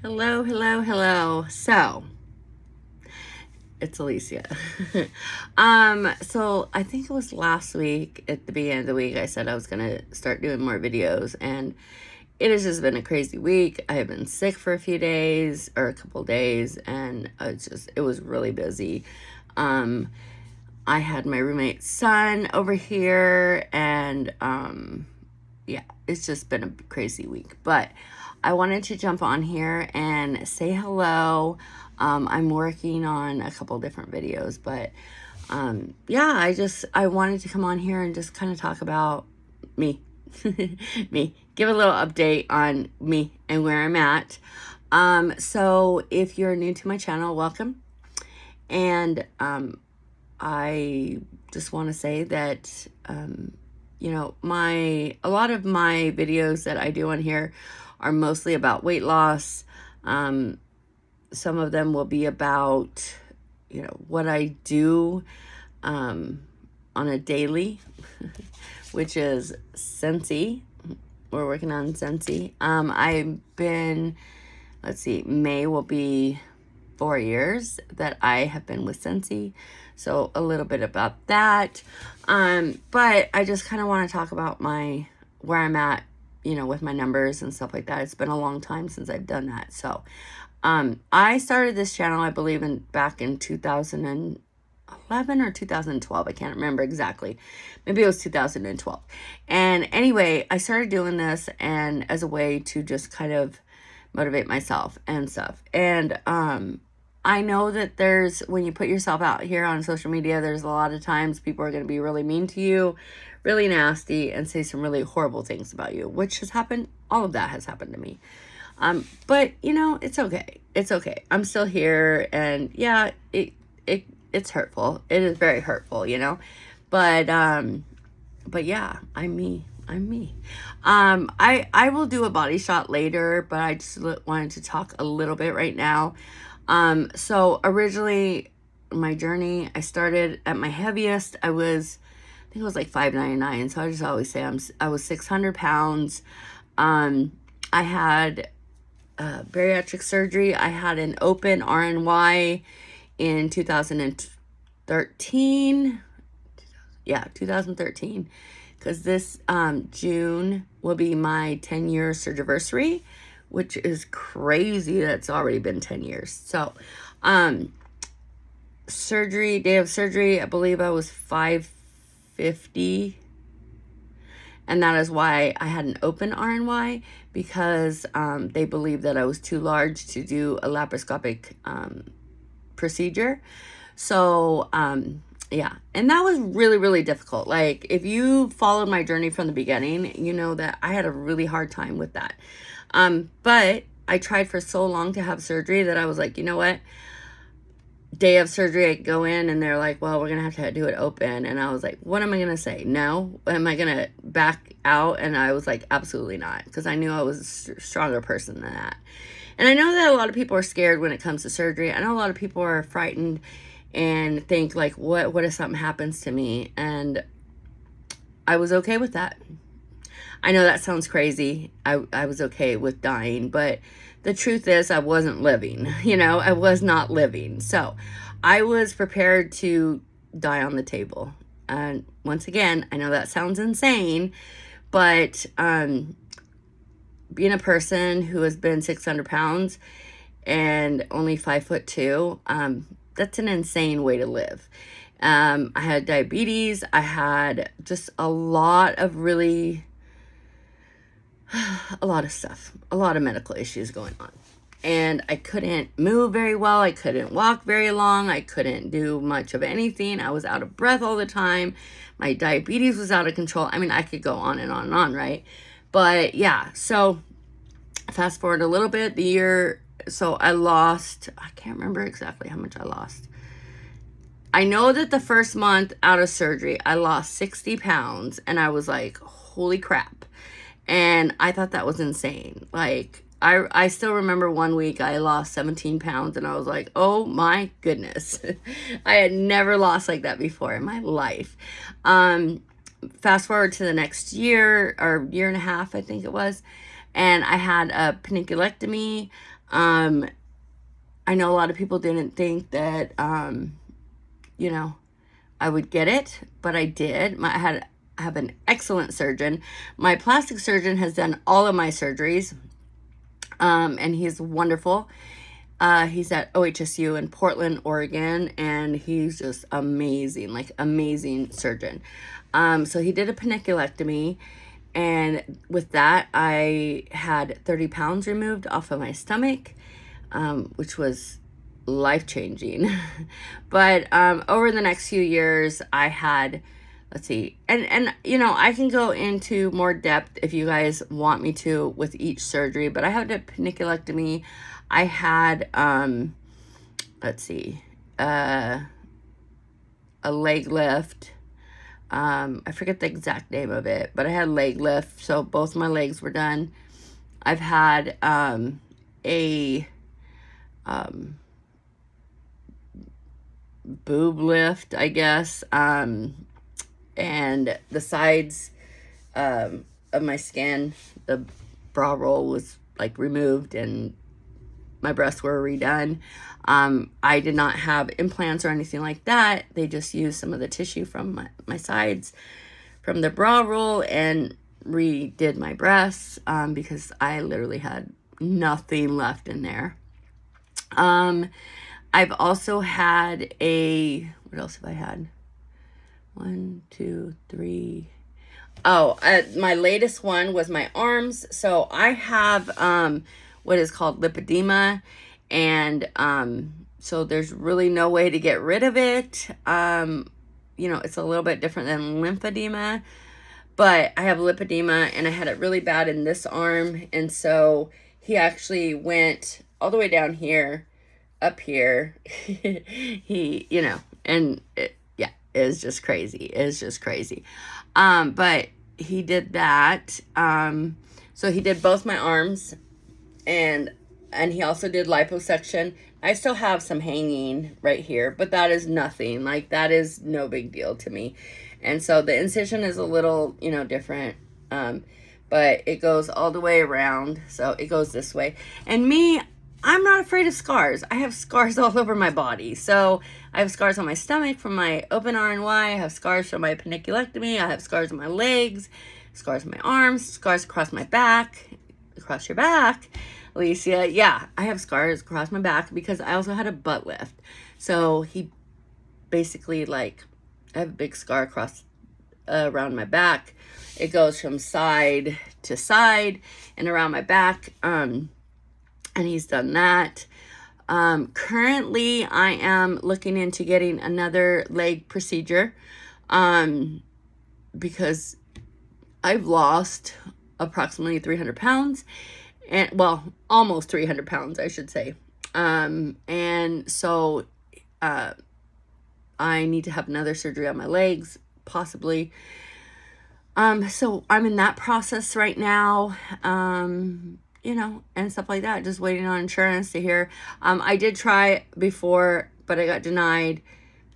Hello, hello, hello. So, it's Alicia. So I think it was last week at the beginning of the week I said I was gonna start doing more videos, and it has just been a crazy week. I have been sick for a few days or a couple days, and it was really busy. Um, I had my roommate's son over here, and yeah, it's just been a crazy week. But I wanted to jump on here and say hello. I'm working on a couple different videos, but yeah, I wanted to come on here and just kind of talk about me, me, give a little update on me and where I'm at. So if you're new to my channel, welcome. And I just want to say that a lot of my videos that I do on here are mostly about weight loss. Some of them will be about what I do on a daily, which is Scentsy. We're working on Scentsy. Let's see, May will be 4 years that I have been with Scentsy. So a little bit about that. But I just kind of want to talk about where I'm at, with my numbers and stuff like that. It's been a long time since I've done that. So, I started this channel, I believe back in 2011 or 2012. I can't remember exactly. Maybe it was 2012. And anyway, I started doing this and as a way to just kind of motivate myself and stuff. And, I know that when you put yourself out here on social media, there's a lot of times people are going to be really mean to you, really nasty, and say some really horrible things about you, which has happened. All of that has happened to me. But it's okay. It's okay. I'm still here, and yeah, it's hurtful. It is very hurtful, but yeah, I'm me. I'm me. I will do a body shot later, but I just wanted to talk a little bit right now. So originally my journey, I started at my heaviest. I think it was like 599. So I just always say I was 600 pounds. I had bariatric surgery. I had an open RNY in 2013. Yeah, 2013. Because this June will be my 10-year surgiversary, which is crazy. That's already been 10 years. So, day of surgery, I believe I was 550. And that is why I had an open RNY, because they believed that I was too large to do a laparoscopic procedure. So, yeah. And that was really, really difficult. Like, if you followed my journey from the beginning, you know that I had a really hard time with that. But I tried for so long to have surgery that I was like, you know what? Day of surgery, I go in and they're like, well, we're going to have to do it open. And I was like, what am I going to say? No? Am I going to back out? And I was like, absolutely not. Because I knew I was a stronger person than that. And I know that a lot of people are scared when it comes to surgery. I know a lot of people are frightened and think like, what if something happens to me? And I was okay with that. I know that sounds crazy. I was okay with dying, but the truth is I wasn't living, I was not living. So I was prepared to die on the table. And once again, I know that sounds insane, but being a person who has been 600 pounds and only 5'2", that's an insane way to live. I had diabetes. I had just a lot of stuff, a lot of medical issues going on. And I couldn't move very well. I couldn't walk very long. I couldn't do much of anything. I was out of breath all the time. My diabetes was out of control. I mean, I could go on and on and on, right? But yeah, so fast forward a little bit, so I can't remember exactly how much I lost. I know that the first month out of surgery, I lost 60 pounds, and I was like, holy crap. And I thought that was insane. Like, I still remember one week I lost 17 pounds, and I was like, oh my goodness. I had never lost like that before in my life. Fast forward to the next year, or year and a half, I think it was. and I had a paniculectomy. I know a lot of people didn't think that, you know, I would get it, but I did. I have an excellent surgeon. My plastic surgeon has done all of my surgeries, and he's wonderful. He's at OHSU in Portland, Oregon, and he's just amazing, like amazing surgeon. So he did a paniculectomy, and with that, I had 30 pounds removed off of my stomach, which was life-changing. But over the next few years, I had, let's see, and you know, I can go into more depth if you guys want me to with each surgery, but I had a paniculectomy. I had, let's see, a leg lift. I forget the exact name of it, but I had a leg lift, so both my legs were done. I've had a boob lift, I guess, and the sides of my skin, the bra roll was like removed, and my breasts were redone. I did not have implants or anything like that. They just used some of the tissue from my sides from the bra roll and redid my breasts, because I literally had nothing left in there. I've also had what else have I had? 1, 2, 3. Oh, my latest one was my arms. So I have, what is called lipedema, and so there's really no way to get rid of it. You know, it's a little bit different than lymphedema, but I have lipedema, and I had it really bad in this arm, and so he actually went all the way down here, up here. He, you know, and it was just crazy. It's just crazy. But he did that. So he did both my arms, and he also did liposuction. I still have some hanging right here, but that is nothing. Like, that is no big deal to me. And so the incision is a little, you know, different. But it goes all the way around. So it goes this way. And me, I'm not afraid of scars. I have scars all over my body. So I have scars on my stomach from my open RNY. I have scars from my paniculectomy. I have scars on my legs, scars on my arms, scars across my back, across your back, Alicia. Yeah, I have scars across my back because I also had a butt lift. So he basically, like, I have a big scar across around my back. It goes from side to side and around my back. And he's done that. Currently, I am looking into getting another leg procedure, because I've lost approximately 300 pounds, and, well, almost 300 pounds, I should say. And so, I need to have another surgery on my legs, possibly. So I'm in that process right now. You know, and stuff like that, just waiting on insurance to hear. I did try before, but I got denied,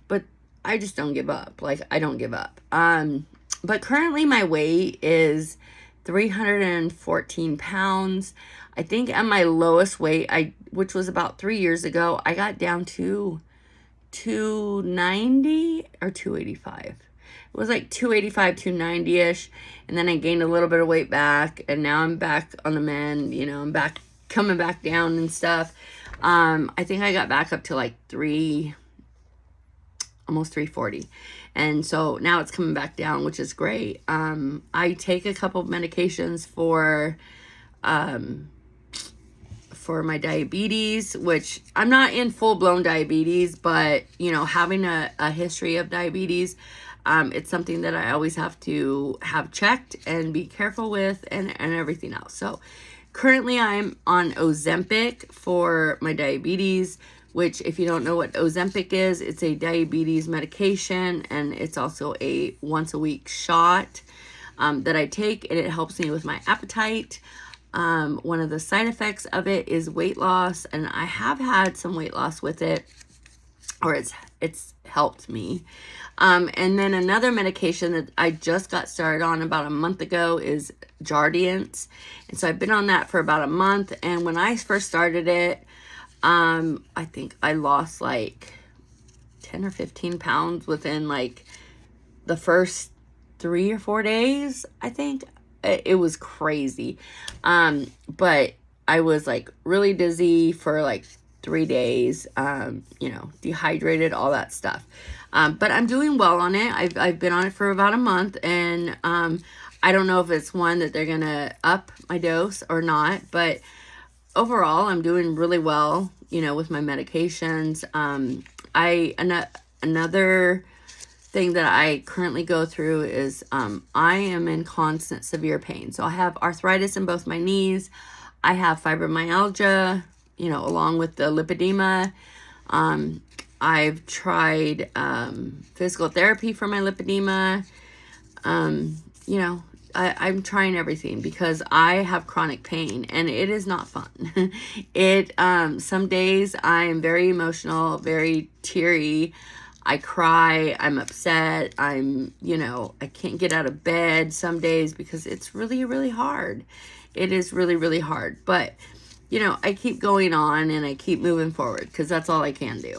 but I just don't give up. Like, I don't give up. But currently my weight is 314 pounds. I think at my lowest weight, which was about 3 years ago, I got down to 290 or 285. It was like 285, 290-ish. And then I gained a little bit of weight back. And now I'm back on the mend. You know, I'm back, coming back down and stuff. I think I got back up to like almost 340. And so now it's coming back down, which is great. I take a couple of medications for my diabetes, which I'm not in full-blown diabetes, but, you know, having a history of diabetes, it's something that I always have to have checked and be careful with, and everything else. So currently I'm on Ozempic for my diabetes, which, if you don't know what Ozempic is, it's a diabetes medication, and it's also a once-a-week shot that I take, and it helps me with my appetite. One of the side effects of it is weight loss, and I have had some weight loss with it. or it's helped me. And then another medication that I just got started on about a month ago is Jardiance. And so I've been on that for about a month. And when I first started it, I think I lost like 10 or 15 pounds within like the first 3 or 4 days. I think it was crazy. But I was like really dizzy for like 3 days, dehydrated, all that stuff. But I'm doing well on it. I've been on it for about a month, and I don't know if it's one that they're gonna up my dose or not, but overall I'm doing really well, with my medications. Another thing that I currently go through is I am in constant severe pain. So I have arthritis in both my knees. I have fibromyalgia, along with the lipedema. I've tried physical therapy for my lipedema. I'm trying everything because I have chronic pain and it is not fun. Some days I am very emotional, very teary. I cry, I'm upset, I can't get out of bed some days because it's really, really hard. It is really, really hard. But, I keep going on and I keep moving forward because that's all I can do.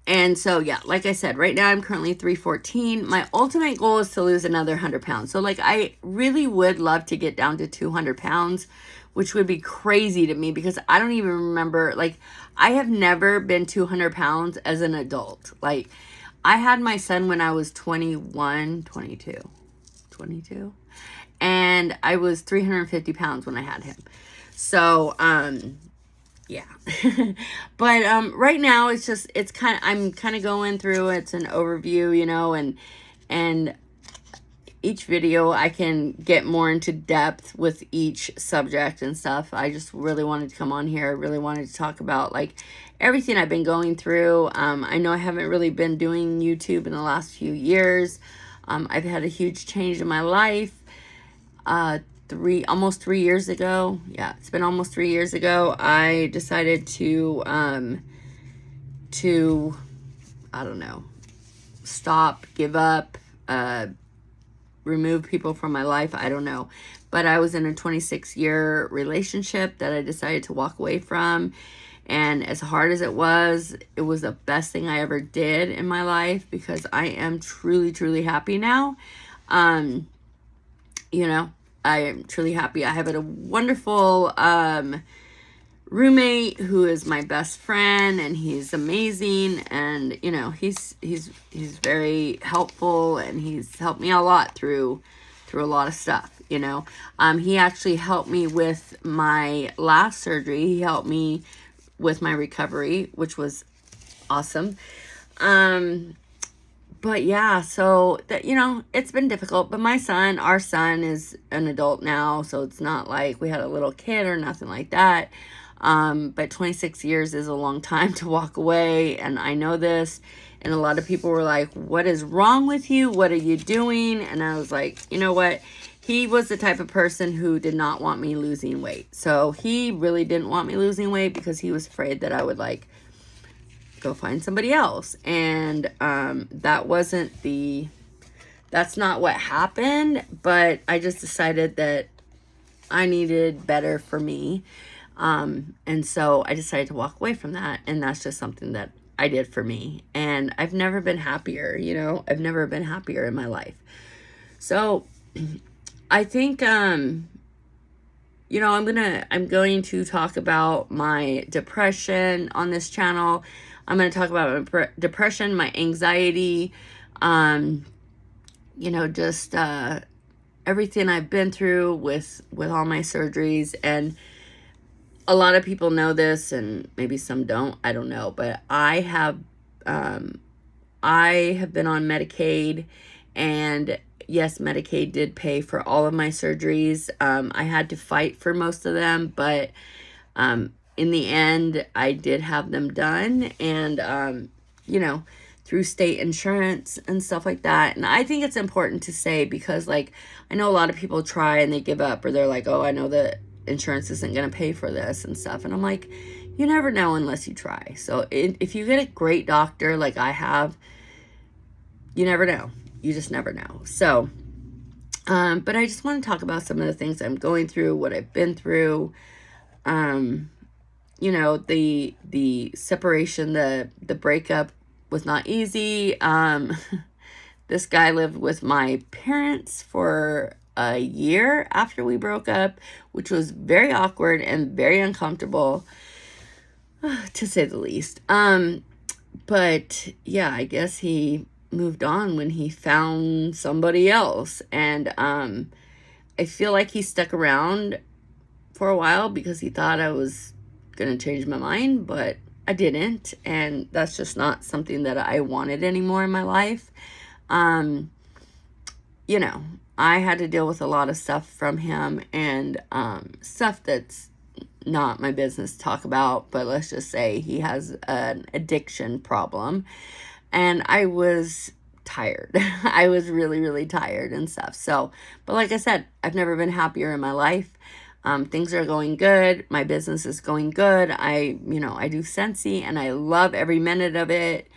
And so, yeah, like I said, right now I'm currently 314. My ultimate goal is to lose another 100 pounds. So, I really would love to get down to 200 pounds, which would be crazy to me because I don't even remember, I have never been 200 pounds as an adult. I had my son when I was 22. And I was 350 pounds when I had him. So, yeah. But right now I'm kind of going through, it's an overview, and each video I can get more into depth with each subject and stuff. I just really wanted to come on here. I really wanted to talk about everything I've been going through. I know I haven't really been doing YouTube in the last few years. I've had a huge change in my life. Almost 3 years ago. Yeah, it's been almost 3 years ago. I decided to I don't know, stop, give up, remove people from my life. I don't know. But I was in a 26-year relationship that I decided to walk away from. And as hard as it was the best thing I ever did in my life because I am truly, truly happy now. I am truly happy. I have a wonderful roommate who is my best friend, and he's amazing, and he's very helpful, and he's helped me a lot through a lot of stuff. He actually helped me with my last surgery. He helped me with my recovery, which was awesome. But yeah, so that, it's been difficult, but our son is an adult now, so it's not like we had a little kid or nothing like that. But 26 years is a long time to walk away, and I know this, and a lot of people were like, what is wrong with you? What are you doing? And I was like, you know what? He was the type of person who did not want me losing weight. So he really didn't want me losing weight because he was afraid that I would go find somebody else. And that's not what happened, but I just decided that I needed better for me. And so I decided to walk away from that. And that's just something that I did for me. And I've never been happier, I've never been happier in my life. So I think, I'm going to talk about my depression on this channel. I'm going to talk about my depression, my anxiety, just everything I've been through with all my surgeries. And a lot of people know this, and maybe some don't. I don't know. But I have been on Medicaid, and yes, Medicaid did pay for all of my surgeries. I had to fight for most of them, but in the end, I did have them done, and, through state insurance and stuff like that. And I think it's important to say because, I know a lot of people try and they give up, or they're like, oh, I know that insurance isn't going to pay for this and stuff. And I'm like, you never know unless you try. So if you get a great doctor like I have, you never know. You just never know. So, but I just want to talk about some of the things I'm going through, what I've been through. You know, the separation, the breakup was not easy. This guy lived with my parents for a year after we broke up, which was very awkward and very uncomfortable, to say the least. But yeah, I guess he moved on when he found somebody else. And I feel like he stuck around for a while because he thought I was going to change my mind, but I didn't. And that's just not something that I wanted anymore in my life. You know, I had to deal with a lot of stuff from him, and stuff that's not my business to talk about, but let's just say he has an addiction problem. And I was tired. I was really, really tired and stuff. So, but like I said, I've never been happier in my life. Things are going good. My business is going good. I do Scentsy and I love every minute of it.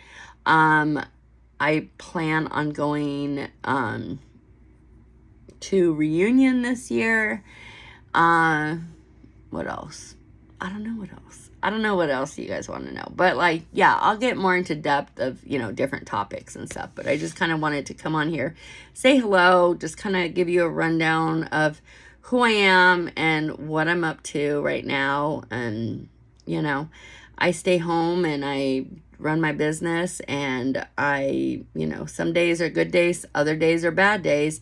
I plan on going to Reunion this year. What else? I don't know what else. I don't know what else you guys want to know. But like, yeah, I'll get more into depth of, different topics and stuff. But I just kind of wanted to come on here, say hello, just kind of give you a rundown of who I am and what I'm up to right now. And, I stay home and I run my business, and I, some days are good days, other days are bad days.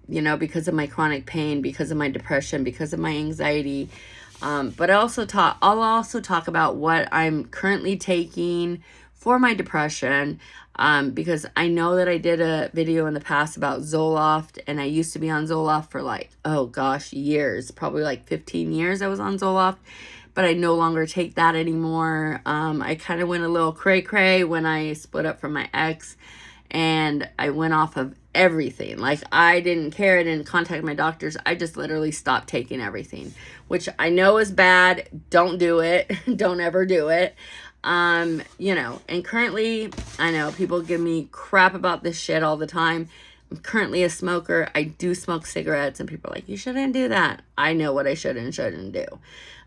Because of my chronic pain, because of my depression, because of my anxiety. But I'll also talk about what I'm currently taking for my depression, because I know that I did a video in the past about Zoloft, and I used to be on Zoloft for years, probably like 15 years I was on Zoloft, but I no longer take that anymore. I kind of went a little cray-cray when I split up from my ex, and I went off of everything. Like, I didn't care. I didn't contact my doctors. I just literally stopped taking everything, which I know is bad. Don't do it. Don't ever do it. And currently, I know people give me crap about this shit all the time. I'm currently a smoker. I do smoke cigarettes, and people are like, you shouldn't do that. I know what I should and shouldn't do.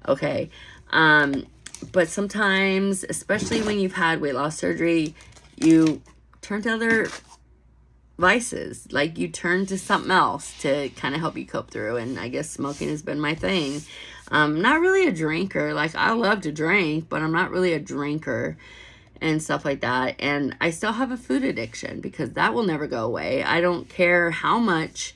Okay. But sometimes, especially when you've had weight loss surgery, you turn to other vices. Like, you turn to something else to kind of help you cope through. And I guess smoking has been my thing. Not really a drinker. Like, I love to drink, but I'm not really a drinker and stuff like that. And I still have a food addiction because that will never go away. I don't care how much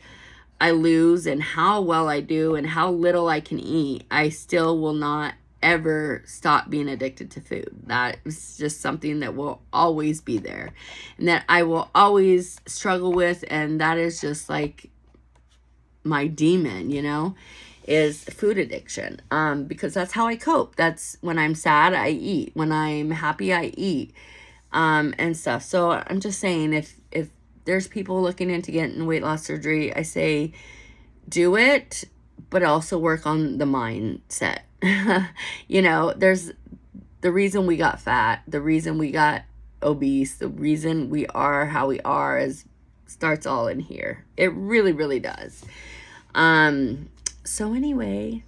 I lose and how well I do and how little I can eat. I still will not ever stop being addicted to food. That is just something that will always be there and that I will always struggle with. And that is just like my demon, is food addiction. Because that's how I cope. That's when I'm sad, I eat. When I'm happy, I eat, and stuff. So I'm just saying, if there's people looking into getting weight loss surgery, I say do it, but also work on the mindset. There's the reason we got fat, the reason we got obese, the reason we are how we are starts all in here. It really, really does. So anyway,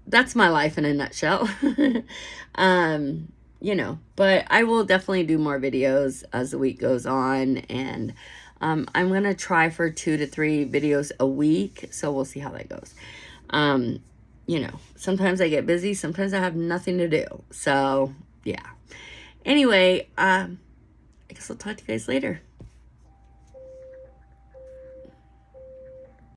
that's my life in a nutshell. But I will definitely do more videos as the week goes on, and I'm going to try for 2 to 3 videos a week, so we'll see how that goes. Sometimes I get busy, sometimes I have nothing to do. So, yeah. Anyway, I guess I'll talk to you guys later.